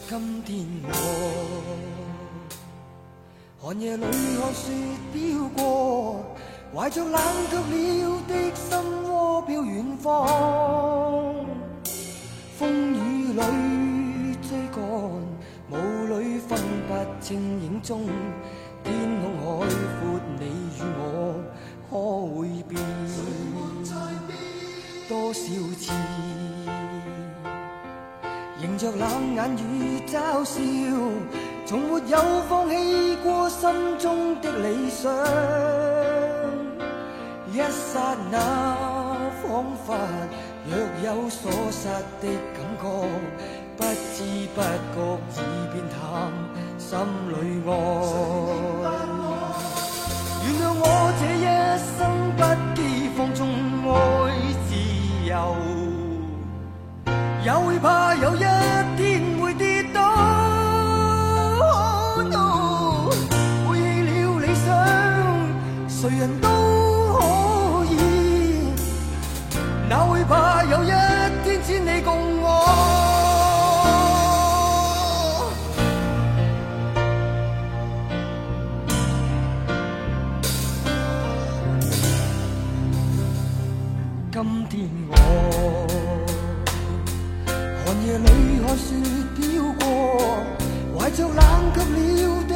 今天我寒夜里看雪飘过，怀着冷却了的心窝飘远方。风雨里追赶，雾里分不清影踪。天空海阔，你与我可会变？多少次迎着冷眼与嘲笑，從沒有放棄過心中的理想。一剎那彷彿若有所失的感覺，不知不覺已變淡心裏愛。原諒我這一生不羈放縱愛自由，也會怕有一天會跌倒。背棄了理想，誰人都可以，哪會怕有一天只你共我。今天我寒夜里看雪飄過，懷着冷卻了的